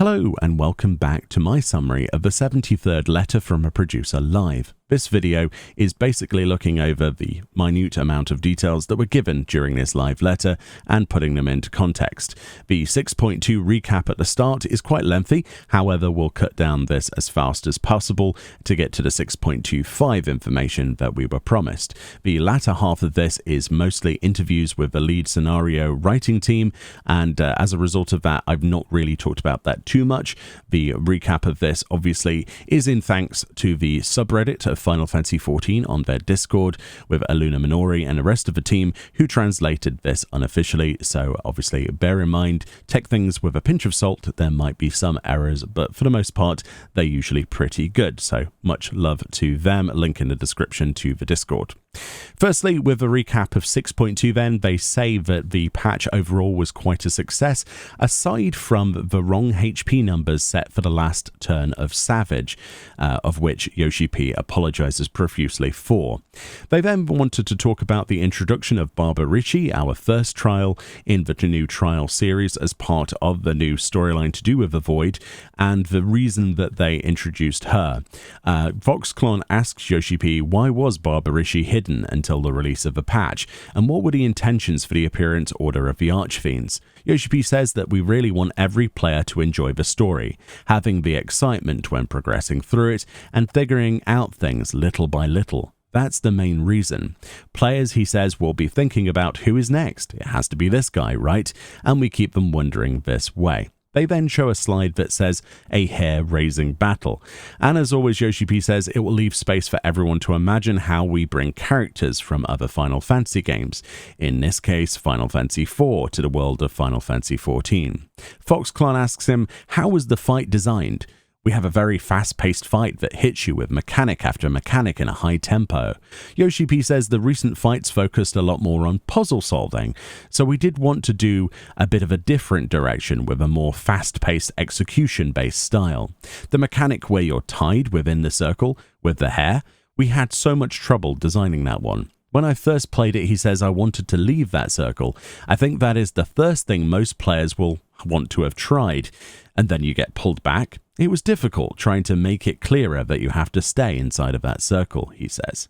Hello and welcome back to my summary of the 73rd Letter from a Producer Live. This video is basically looking over the minute amount of details that were given during this live letter and putting them into context. The 6.2 recap at the start is quite lengthy, however we'll cut down this as fast as possible to get to the 6.25 information that we were promised. The latter half of this is mostly interviews with the lead scenario writing team, and as a result of that I've not really talked about that too much. The recap of this obviously is in thanks to the subreddit of Final Fantasy XIV on their Discord with Aluna Minori and the rest of the team who translated this unofficially, so obviously bear in mind, take things with a pinch of salt, there might be some errors, but for the most part they're usually pretty good, so much love to them. Link in the description to the Discord. Firstly, with a recap of 6.2 then, they say that the patch overall was quite a success, aside from the wrong HP numbers set for the last turn of Savage, of which Yoshi P apologizes profusely for. They then wanted to talk about the introduction of Barbara Richie, our first trial in the new trial series as part of the new storyline to do with the Void, and the reason that they introduced her. Foxclon asks Yoshi P why was Barbara Richie hidden until the release of the patch, and what were the intentions for the appearance order of the Archfiends. Yoshi P says that we really want every player to enjoy the story, having the excitement when progressing through it, and figuring out things little by little. That's the main reason. Players, he says, will be thinking about who is next. It has to be this guy, right? And we keep them wondering this way. They then show a slide that says a hair-raising battle. And as always, Yoshi P says it will leave space for everyone to imagine how we bring characters from other Final Fantasy games, in this case Final Fantasy IV, to the world of Final Fantasy XIV. Foxclon asks him, how was the fight designed? We have a very fast-paced fight that hits you with mechanic after mechanic in a high tempo. Yoshi P says the recent fights focused a lot more on puzzle solving, so we did want to do a bit of a different direction with a more fast-paced execution-based style. The mechanic where you're tied within the circle with the hair, we had so much trouble designing that one. When I first played it, he says I wanted to leave that circle. I think that is the first thing most players will want to have tried, and then you get pulled back. It was difficult trying to make it clearer that you have to stay inside of that circle, he says.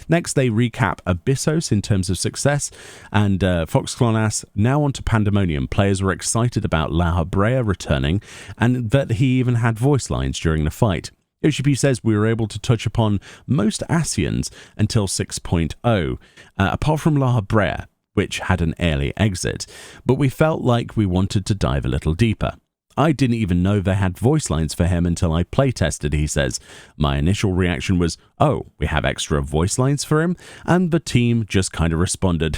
Next, they recap Abyssos in terms of success, and Foxclon asks, now on to Pandemonium. Players were excited about La Habrea returning, and that he even had voice lines during the fight. Yoshi P says we were able to touch upon most Asians until 6.0, apart from La Habrea, which had an early exit, but we felt like we wanted to dive a little deeper. I didn't even know they had voice lines for him until I playtested, he says. My initial reaction was, oh, we have extra voice lines for him? And the team just kind of responded,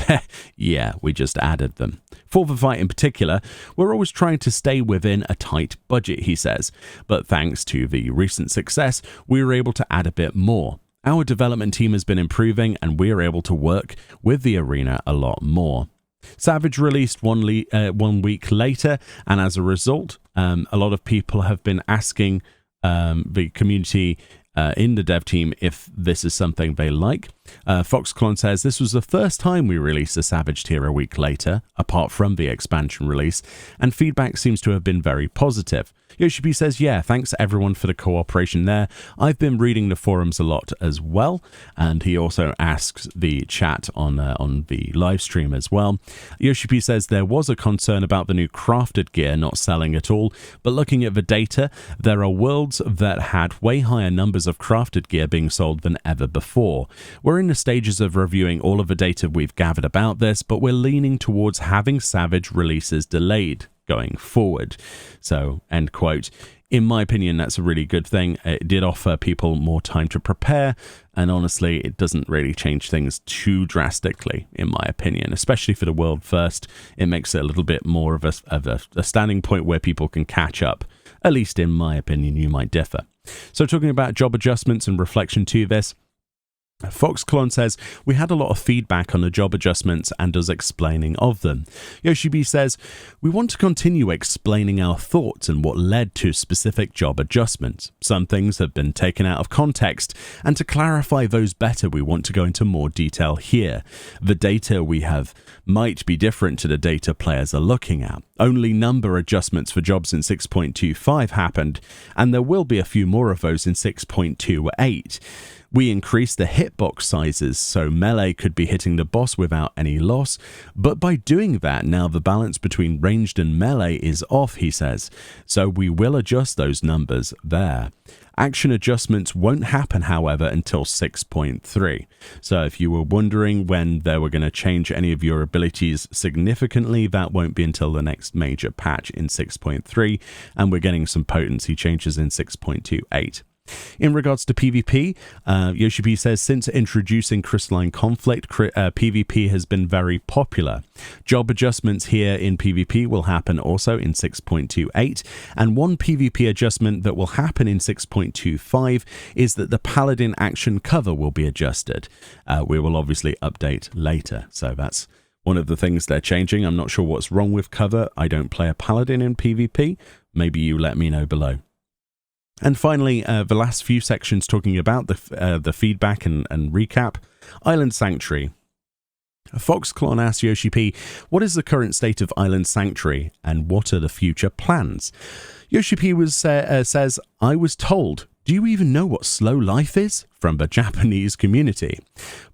yeah, we just added them. For the fight in particular, we're always trying to stay within a tight budget, he says, but thanks to the recent success, we were able to add a bit more. Our development team has been improving and we are able to work with the arena a lot more. Savage released one week later, and as a result, a lot of people have been asking the community in the dev team if this is something they like. Foxclon says this was the first time we released a Savage tier a week later, apart from the expansion release, and feedback seems to have been very positive. Yoshi P says, yeah, thanks everyone for the cooperation there. I've been reading the forums a lot as well, and he also asks the chat on the live stream as well. Yoshi P says there was a concern about the new crafted gear not selling at all, but looking at the data, there are worlds that had way higher numbers of crafted gear being sold than ever before. We're in the stages of reviewing all of the data we've gathered about this, but we're leaning towards having Savage releases delayed going forward. So, end quote. In my opinion, that's a really good thing. It did offer people more time to prepare, and honestly, it doesn't really change things too drastically, in my opinion, especially for the world first. It makes it a little bit more of a standing point where people can catch up. At least in my opinion, you might differ. So talking about job adjustments and reflection to this, Foxclon says, we had a lot of feedback on the job adjustments and us explaining of them. Yoshibi says, we want to continue explaining our thoughts and what led to specific job adjustments. Some things have been taken out of context, and to clarify those better, we want to go into more detail here. The data we have might be different to the data players are looking at. Only number adjustments for jobs in 6.25 happened, and there will be a few more of those in 6.28. We increased the hitbox sizes so melee could be hitting the boss without any loss, but by doing that, now the balance between ranged and melee is off, he says, so we will adjust those numbers there. Action adjustments won't happen, however, until 6.3. So if you were wondering when they were going to change any of your abilities significantly, that won't be until the next major patch in 6.3, and we're getting some potency changes in 6.28. In regards to PvP, Yoshipi says, since introducing Crystalline Conflict, PvP has been very popular. Job adjustments here in PvP will happen also in 6.28, and one PvP adjustment that will happen in 6.25 is that the Paladin action cover will be adjusted. We will obviously update later, so that's one of the things they're changing. I'm not sure what's wrong with cover. I don't play a Paladin in PvP. Maybe you let me know below. And finally, the last few sections talking about the feedback and recap. Island Sanctuary. Foxclon asks Yoshi-P, what is the current state of Island Sanctuary and what are the future plans? Yoshi-P says, I was told, do you even know what slow life is? From the Japanese community.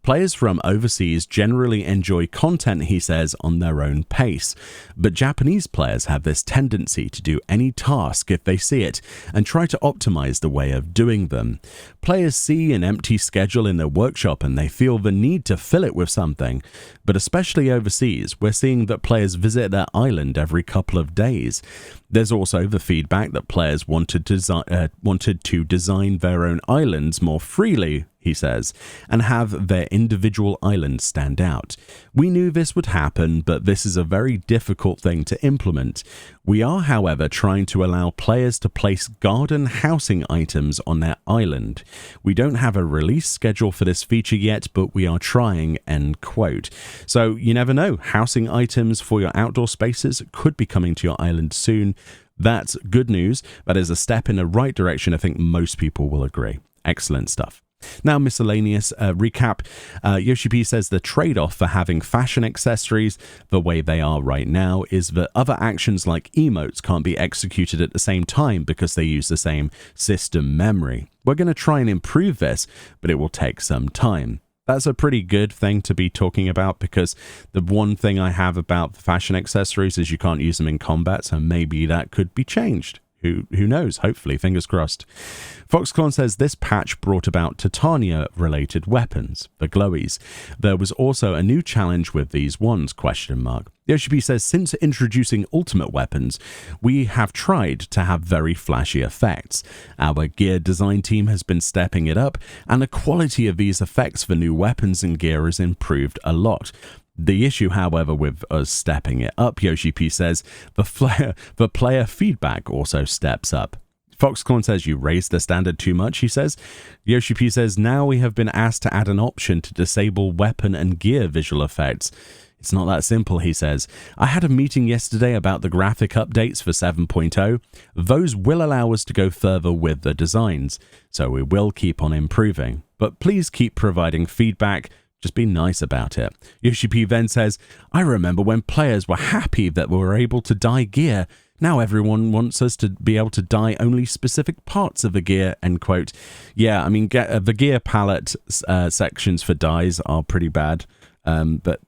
Players from overseas generally enjoy content, he says, on their own pace. But Japanese players have this tendency to do any task if they see it and try to optimize the way of doing them. Players see an empty schedule in their workshop and they feel the need to fill it with something. But especially overseas, we're seeing that players visit their island every couple of days. There's also the feedback that players wanted to design their own islands more freely, he says, and have their individual islands stand out. We knew this would happen, but this is a very difficult thing to implement. We are, however, trying to allow players to place garden housing items on their island. We don't have a release schedule for this feature yet, but we are trying, end quote. So you never know, housing items for your outdoor spaces could be coming to your island soon. That's good news. That is a step in the right direction. I think most people will agree. Excellent stuff. Now, miscellaneous recap. Yoshi-P says the trade-off for having fashion accessories the way they are right now is that other actions like emotes can't be executed at the same time because they use the same system memory. We're going to try and improve this, but it will take some time. That's a pretty good thing to be talking about because the one thing I have about the fashion accessories is you can't use them in combat, so maybe that could be changed. Who knows? Hopefully, fingers crossed. Foxclon says this patch brought about Titania-related weapons, the glowies. There was also a new challenge with these ones, ? Yoshi-P says, since introducing ultimate weapons, we have tried to have very flashy effects. Our gear design team has been stepping it up, and the quality of these effects for new weapons and gear has improved a lot. The issue, however, with us stepping it up, Yoshi-P says, the player feedback also steps up. Foxclon says, you raised the standard too much, he says. Yoshi-P says, now we have been asked to add an option to disable weapon and gear visual effects. It's not that simple, he says. I had a meeting yesterday about the graphic updates for 7.0. Those will allow us to go further with the designs, so we will keep on improving. But please keep providing feedback. Just be nice about it. Yoshi-P then says, I remember when players were happy that we were able to dye gear. Now everyone wants us to be able to dye only specific parts of the gear, end quote. Yeah, I mean, the gear palette sections for dyes are pretty bad, but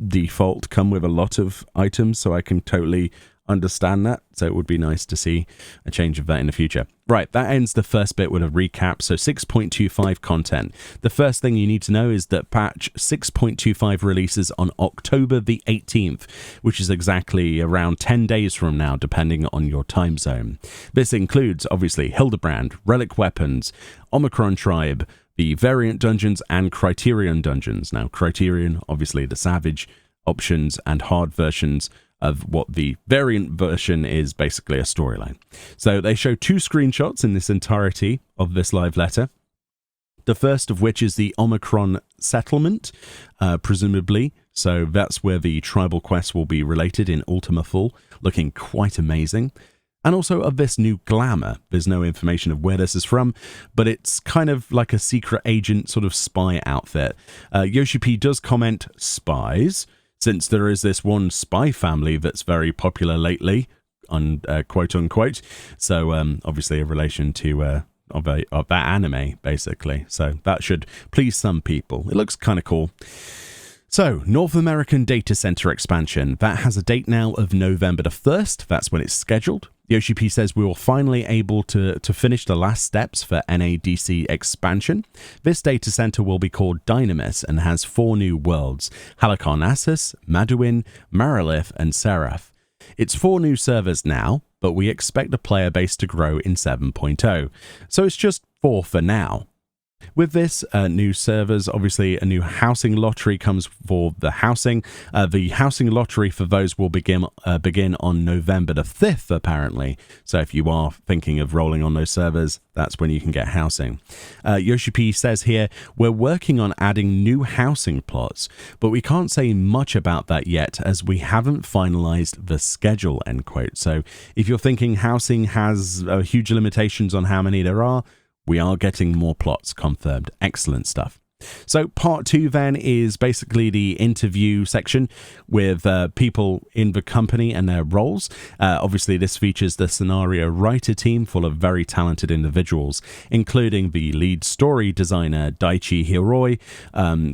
default come with a lot of items, so I can totally understand that. So it would be nice to see a change of that in the future. Right, that ends the first bit with a recap. So 6.25 content. The first thing you need to know is that patch 6.25 releases on October the 18th, which is exactly around 10 days from now, depending on your time zone. This includes, obviously, Hildebrand, Relic Weapons, Omicron Tribe, the Variant Dungeons, and Criterion Dungeons. Now, Criterion, obviously the Savage options and hard versions of what the variant version is, basically a storyline. So they show 2 screenshots in this entirety of this live letter. The first of which is the Omicron settlement, presumably. So that's where the tribal quests will be related in Ultima Full, looking quite amazing. And also of this new glamour. There's no information of where this is from, but it's kind of like a secret agent sort of spy outfit. Yoshi P does comment spies, since there is this one spy family that's very popular lately, quote unquote. So obviously a relation to of that anime, basically. So that should please some people. It looks kind of cool. So, North American data center expansion. That has a date now of November the 1st. That's when it's scheduled. Yoshi P says we were finally able to finish the last steps for NADC expansion. This data center will be called Dynamis and has 4 new worlds: Halicarnassus, Maduin, Marilith, and Seraph. It's 4 new servers now, but we expect the player base to grow in 7.0. So it's just 4 for now. With this, new servers, obviously a new housing lottery comes for the housing. The housing lottery for those will begin on November the 5th, apparently. So if you are thinking of rolling on those servers, that's when you can get housing. Yoshi P says here, we're working on adding new housing plots, but we can't say much about that yet as we haven't finalized the schedule, end quote. So if you're thinking housing has huge limitations on how many there are, we are getting more plots confirmed. Excellent stuff. So part 2 then is basically the interview section with people in the company and their roles. Obviously, this features the scenario writer team full of very talented individuals, including the lead story designer, Daichi Hiroi,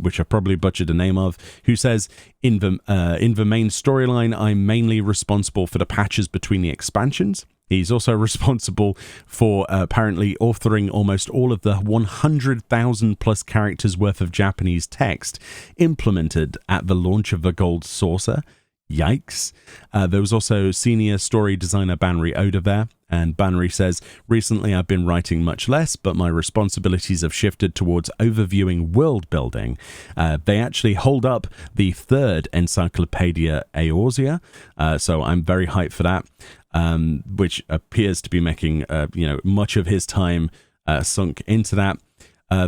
which I probably butchered the name of, who says, in the main storyline, I'm mainly responsible for the patches between the expansions. He's also responsible for apparently authoring almost all of the 100,000 plus characters worth of Japanese text implemented at the launch of the Gold Saucer. Yikes. There was also senior story designer Banri Oda there, and Banri says, recently I've been writing much less, but my responsibilities have shifted towards overviewing world building. They actually hold up the 3rd Encyclopedia Eorzea, so I'm very hyped for that, which appears to be making much of his time sunk into that.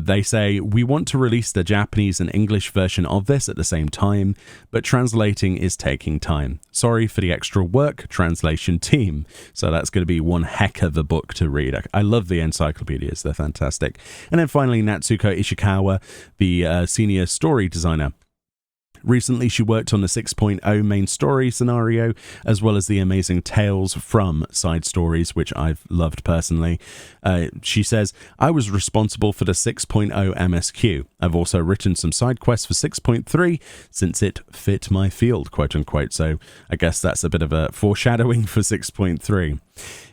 They say, we want to release the Japanese and English version of this at the same time, but translating is taking time. Sorry for the extra work, translation team. So that's going to be one heck of a book to read. I love the encyclopedias. They're fantastic. And then finally, Natsuko Ishikawa, the senior story designer. Recently, she worked on the 6.0 main story scenario, as well as the amazing tales from side stories, which I've loved personally. She says, I was responsible for the 6.0 MSQ. I've also written some side quests for 6.3 since it fit my field, quote unquote. So I guess that's a bit of a foreshadowing for 6.3.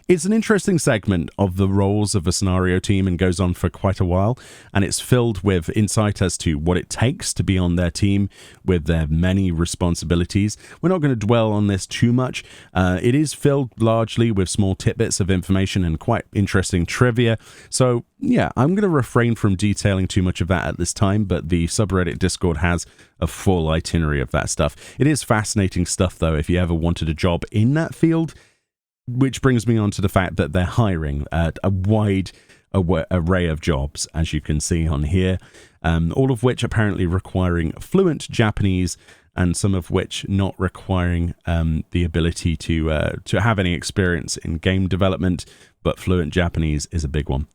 It's an interesting segment of the roles of a scenario team and goes on for quite a while, and it's filled with insight as to what it takes to be on their team with their many responsibilities. We're not going to dwell on this too much. It is filled largely with small tidbits of information and quite interesting trivia. So yeah, I'm going to refrain from detailing too much of that at this time, but the subreddit Discord has a full itinerary of that stuff. It is fascinating stuff, though, if you ever wanted a job in that field. Which brings me on to the fact that they're hiring a wide array of jobs, as you can see on here, all of which apparently requiring fluent Japanese and some of which not requiring the ability to have any experience in game development, but fluent Japanese is a big one.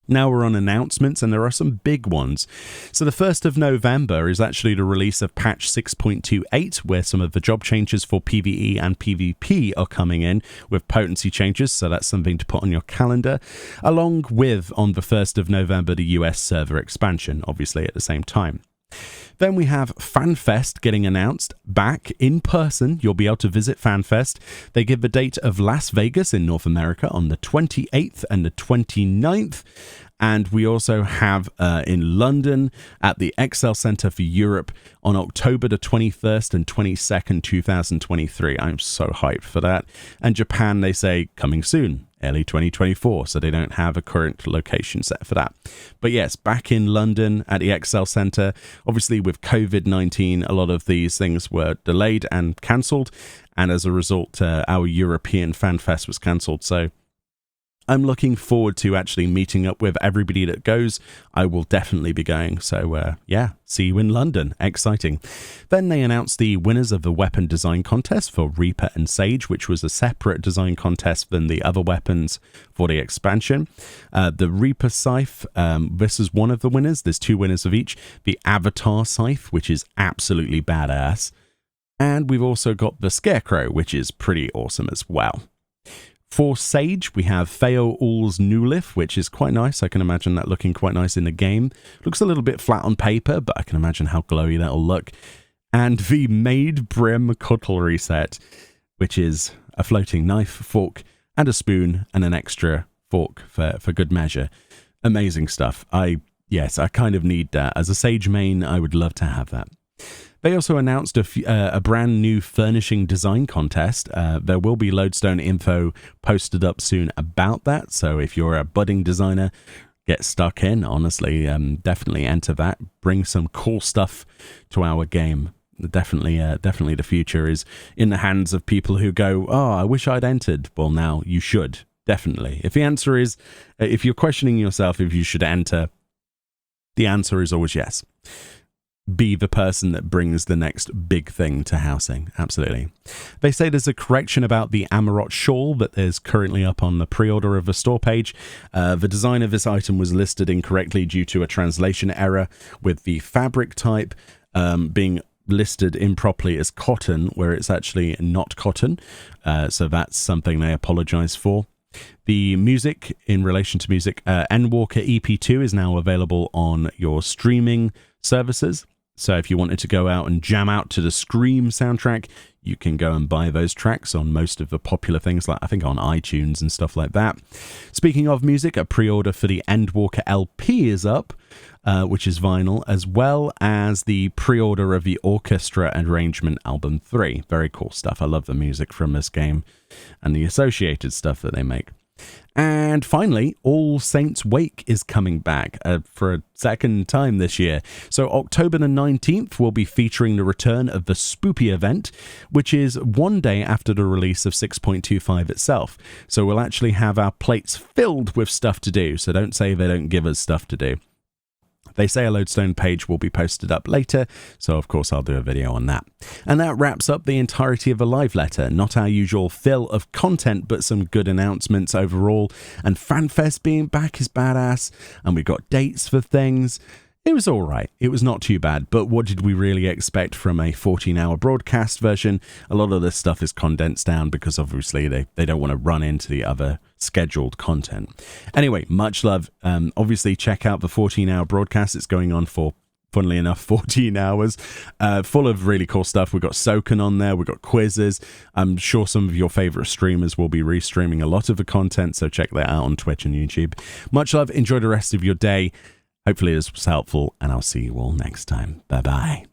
Now we're on announcements, and there are some big ones. So the 1st of November is actually the release of patch 6.28, where some of the job changes for PvE and PvP are coming in with potency changes, so that's something to put on your calendar, along with, on the 1st of November, the US server expansion, obviously at the same time. Then we have FanFest getting announced back in person. You'll be able to visit FanFest. They give the date of Las Vegas in North America on the 28th and the 29th. And we also have in London at the Excel Centre for Europe on October the 21st and 22nd, 2023. I'm so hyped for that. And Japan, they say, coming soon, early 2024. So they don't have a current location set for that. But yes, back in London at the Excel Centre. Obviously, with COVID-19, a lot of these things were delayed and cancelled. And as a result, our European FanFest was cancelled. So I'm looking forward to actually meeting up with everybody that goes. I will definitely be going. So, yeah, see you in London. Exciting. Then they announced the winners of the weapon design contest for Reaper and Sage, which was a separate design contest than the other weapons for the expansion. The Reaper Scythe, this is one of the winners. There's 2 winners of each. The Avatar Scythe, which is absolutely badass. And we've also got the Scarecrow, which is pretty awesome as well. For Sage, we have Feo All's Newlif, which is quite nice. I can imagine that looking quite nice in the game. Looks a little bit flat on paper, but I can imagine how glowy that'll look. And the Maid Brim Cutlery set, which is a floating knife, fork, and a spoon, and an extra fork for good measure. Amazing stuff. Yes, I kind of need that. As a Sage main, I would love to have that. They also announced a brand new furnishing design contest. There will be Lodestone info posted up soon about that. So if you're a budding designer, get stuck in. Honestly, definitely enter that. Bring some cool stuff to our game. Definitely the future is in the hands of people who go, oh, I wish I'd entered. Well, now you should. Definitely. If the answer is, if you're questioning yourself if you should enter, the answer is always yes. Be the person that brings the next big thing to housing. Absolutely. They say there's a correction about the Amarot shawl that is currently up on the pre-order of the store page. The design of this item was listed incorrectly due to a translation error, with the fabric type being listed improperly as cotton, where it's actually not cotton. So that's something they apologize for. The music, in relation to music, Endwalker EP2 is now available on your streaming services. So if you wanted to go out and jam out to the Scream soundtrack, you can go and buy those tracks on most of the popular things, like I think on iTunes and stuff like that. Speaking of music, a pre-order for the Endwalker LP is up, which is vinyl, as well as the pre-order of the Orchestra Arrangement Album 3. Very cool stuff. I love the music from this game and the associated stuff that they make. And finally, All Saints Wake is coming back for a second time this year. So October the 19th will be featuring the return of the Spoopy event, which is one day after the release of 6.25 itself. So we'll actually have our plates filled with stuff to do. So don't say they don't give us stuff to do. They say a Lodestone page will be posted up later, so of course I'll do a video on that. And that wraps up the entirety of the live letter. Not our usual fill of content, but some good announcements overall. And FanFest being back is badass, and we got dates for things. It was all right. It was not too bad, but what did we really expect from a 14-hour broadcast version? A lot of this stuff is condensed down because obviously they don't want to run into the other scheduled content. Anyway, much love. Obviously, check out the 14-hour broadcast. It's going on for, funnily enough, 14 hours, full of really cool stuff. We've got Soken on there. We've got quizzes. I'm sure some of your favorite streamers will be restreaming a lot of the content, so check that out on Twitch and YouTube. Much love. Enjoy the rest of your day. Hopefully this was helpful, and I'll see you all next time. Bye-bye.